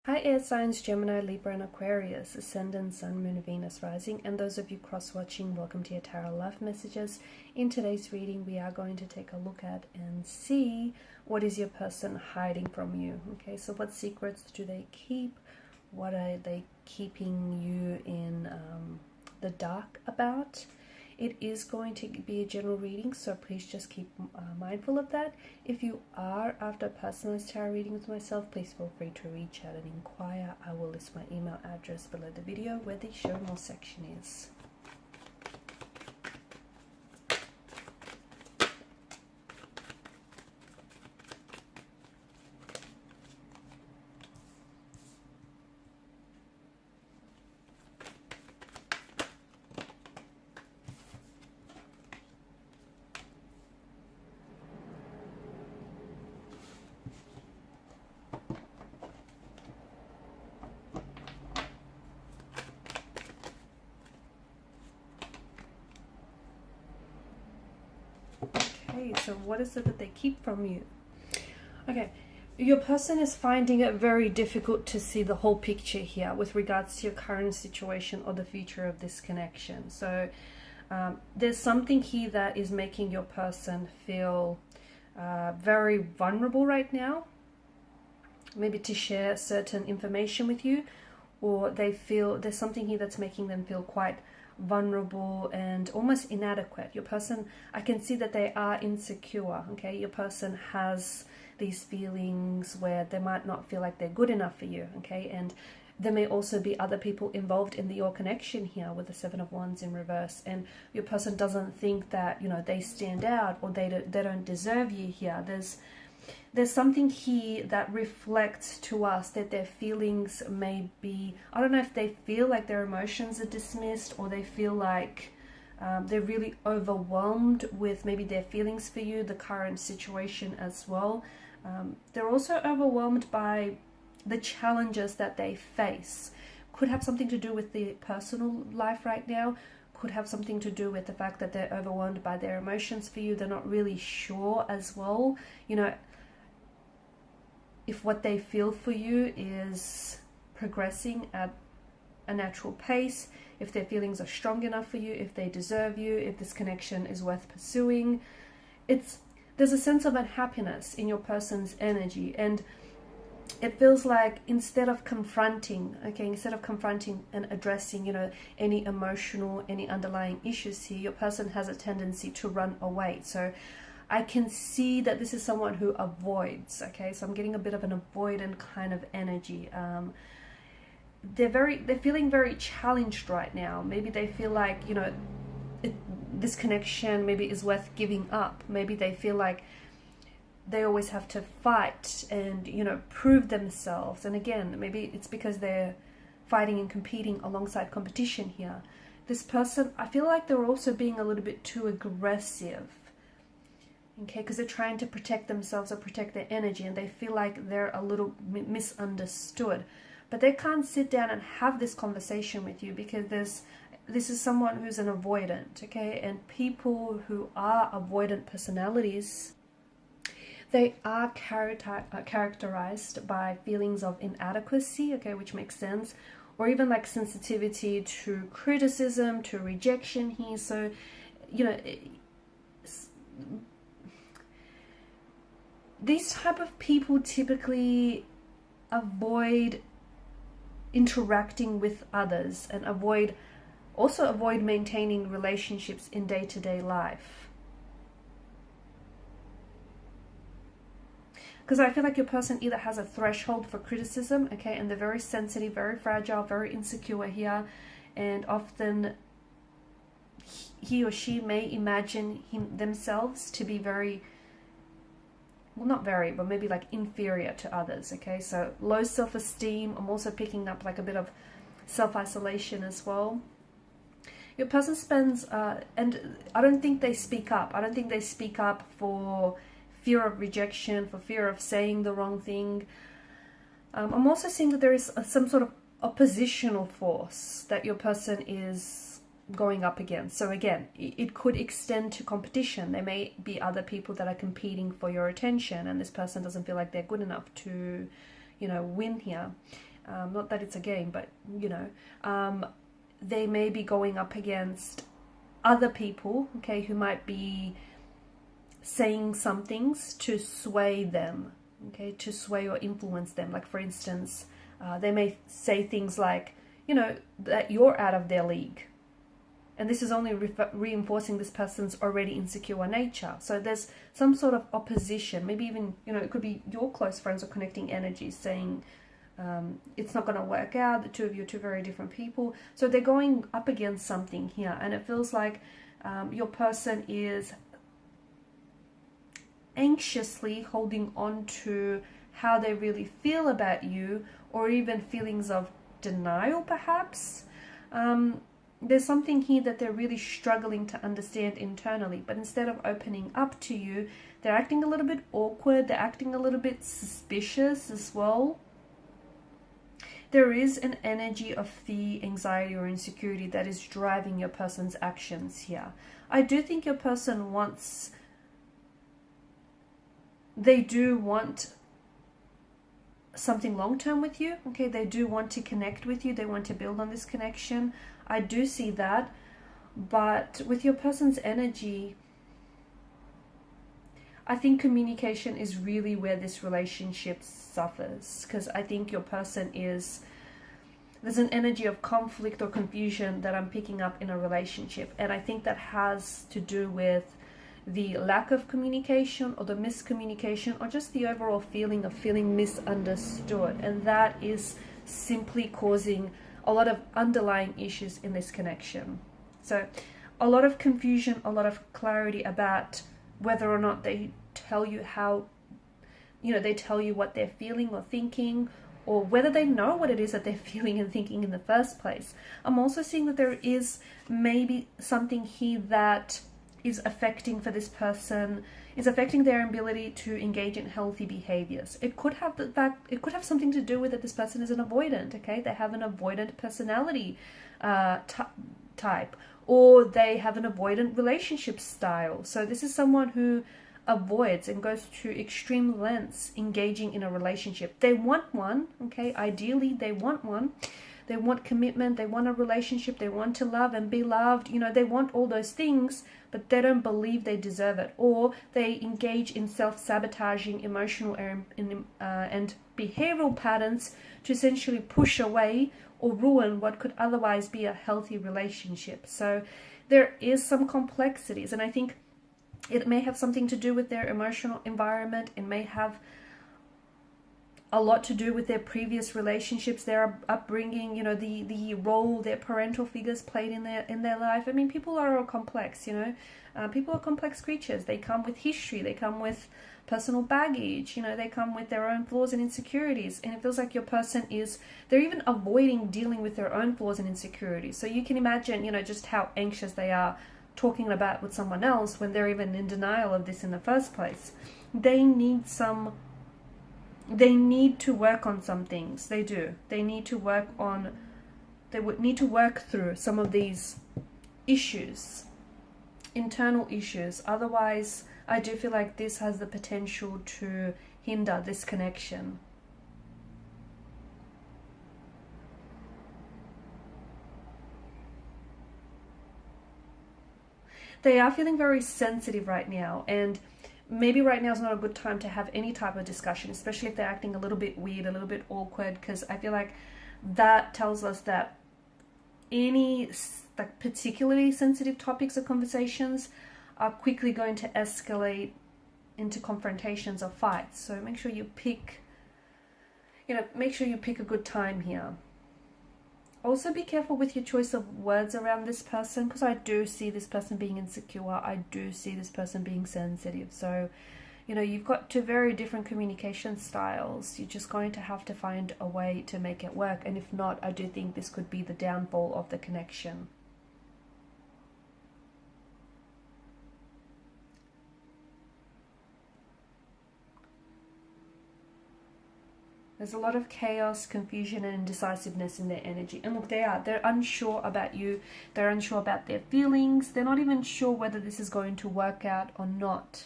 Hi air signs Gemini, Libra and Aquarius, Ascendant, Sun, Moon, Venus, Rising, and those of you cross-watching, welcome to your Tarot Life Messages. In today's reading, we are going to take a look at and see what is your person hiding from you. Okay, so what secrets do they keep? What are they keeping you in the dark about? It is going to be a general reading, so please just keep mindful of that. If you are after a personalized tarot reading with myself, please feel free to reach out and inquire. I will list my email address below the video where the show more section is. Okay, so what is it that they keep from you? Okay, your person is finding it very difficult to see the whole picture here with regards to your current situation or the future of this connection. So there's something here that is making your person feel very vulnerable right now, maybe to share certain information with you, or they feel there's something here that's making them feel quite vulnerable and almost inadequate. Your person, I can see that they are insecure. Okay, your person has these feelings where they might not feel like they're good enough for you. Okay, and there may also be other people involved in your connection here with the Seven of Wands in reverse, and your person doesn't think that, you know, they stand out or they don't deserve you here. There's something here that reflects to us that their feelings may be, I don't know if they feel like their emotions are dismissed, or they feel like they're really overwhelmed with maybe their feelings for you, the current situation as well. They're also overwhelmed by the challenges that they face. Could have something to do with the personal life right now, could have something to do with the fact that they're overwhelmed by their emotions for you. They're not really sure as well, you know, if what they feel for you is progressing at a natural pace, if their feelings are strong enough for you, if they deserve you, if this connection is worth pursuing. There's a sense of unhappiness in your person's energy, and it feels like instead of confronting and addressing, you know, any emotional, any underlying issues here, your person has a tendency to run away. So I can see that this is someone who avoids. Okay, so I'm getting a bit of an avoidant kind of energy. They're feeling very challenged right now. Maybe they feel like, you know, this connection maybe is worth giving up. Maybe they feel like they always have to fight and, you know, prove themselves. And again, maybe it's because they're fighting and competing alongside competition here. This person, I feel like they're also being a little bit too aggressive. Okay, because they're trying to protect themselves or protect their energy, and they feel like they're a little misunderstood. But they can't sit down and have this conversation with you because this is someone who's an avoidant. Okay, and people who are avoidant personalities, they are characterized by feelings of inadequacy, okay, which makes sense, or even like sensitivity to criticism, to rejection here. So, you know, these type of people typically avoid interacting with others and also avoid maintaining relationships in day-to-day life. Because I feel like your person either has a threshold for criticism, okay, and they're very sensitive, very fragile, very insecure here, and often he or she may imagine themselves to be very, well, not very, but maybe like inferior to others. Okay, so low self-esteem. I'm also picking up like a bit of self-isolation as well. Your person spends and I don't think they speak up. I don't think they speak up for fear of rejection, for fear of saying the wrong thing. I'm also seeing that there is some sort of oppositional force that your person is going up against. So again, it could extend to competition. There may be other people that are competing for your attention, and this person doesn't feel like they're good enough to, you know, win here. Not that it's a game, but you know, they may be going up against other people, okay, who might be saying some things to sway them, okay, to sway or influence them. Like for instance, they may say things like, you know, that you're out of their league. And this is only reinforcing this person's already insecure nature. So there's some sort of opposition, maybe even, you know, it could be your close friends or connecting energies saying, it's not going to work out, the two of you are two very different people. So they're going up against something here, and it feels like your person is anxiously holding on to how they really feel about you, or even feelings of denial perhaps. There's something here that they're really struggling to understand internally, but instead of opening up to you, they're acting a little bit awkward, they're acting a little bit suspicious as well. There is an energy of fear, anxiety, or insecurity that is driving your person's actions here. I do think your person wants, they do want something long-term with you, okay? They do want to connect with you, they want to build on this connection. I do see that, but with your person's energy, I think communication is really where this relationship suffers, because I think your person is, there's an energy of conflict or confusion that I'm picking up in a relationship, and I think that has to do with the lack of communication or the miscommunication, or just the overall feeling of feeling misunderstood, and that is simply causing a lot of underlying issues in this connection. So a lot of confusion, a lot of clarity about whether or not they tell you how, you know, they tell you what they're feeling or thinking, or whether they know what it is that they're feeling and thinking in the first place. I'm also seeing that there is maybe something here that is affecting for this person, is affecting their ability to engage in healthy behaviors. It could have the fact, it could have something to do with that this person is an avoidant, okay? They have an avoidant personality type, or they have an avoidant relationship style. So this is someone who avoids and goes to extreme lengths engaging in a relationship. They want one, okay? Ideally, they want one. They want commitment, they want a relationship, they want to love and be loved, you know, they want all those things, but they don't believe they deserve it, or they engage in self-sabotaging emotional and behavioral patterns to essentially push away or ruin what could otherwise be a healthy relationship. So there is some complexities, and I think it may have something to do with their emotional environment. It may have a lot to do with their previous relationships, their upbringing, you know, the role their parental figures played in their life. I mean, people are all complex, you know. People are complex creatures. They come with history. They come with personal baggage. You know, they come with their own flaws and insecurities. And it feels like your person is, they're even avoiding dealing with their own flaws and insecurities. So you can imagine, you know, just how anxious they are talking about with someone else when they're even in denial of this in the first place. They need to work on some things. They do. They need to work on, they would need to work through some of these issues, internal issues. Otherwise, I do feel like this has the potential to hinder this connection. They are feeling very sensitive right now, and maybe right now is not a good time to have any type of discussion, especially if they're acting a little bit weird, a little bit awkward, because I feel like that tells us that any like particularly sensitive topics or conversations are quickly going to escalate into confrontations or fights. So make sure you pick, make sure you pick a good time here. Also be careful with your choice of words around this person, because I do see this person being insecure. I do see this person being sensitive. So, you've got two very different communication styles. You're just going to have to find a way to make it work. And if not, I do think this could be the downfall of the connection. There's a lot of chaos, confusion, and indecisiveness in their energy. And look, they're unsure about you. They're unsure about their feelings. They're not even sure whether this is going to work out or not.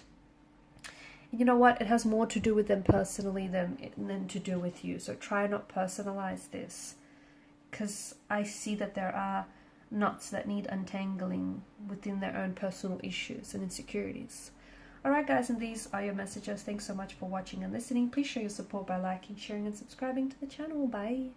You know what? It has more to do with them personally than to do with you. So try not personalize this, because I see that there are knots that need untangling within their own personal issues and insecurities. Alright guys, and these are your messages. Thanks so much for watching and listening. Please show your support by liking, sharing and subscribing to the channel. Bye.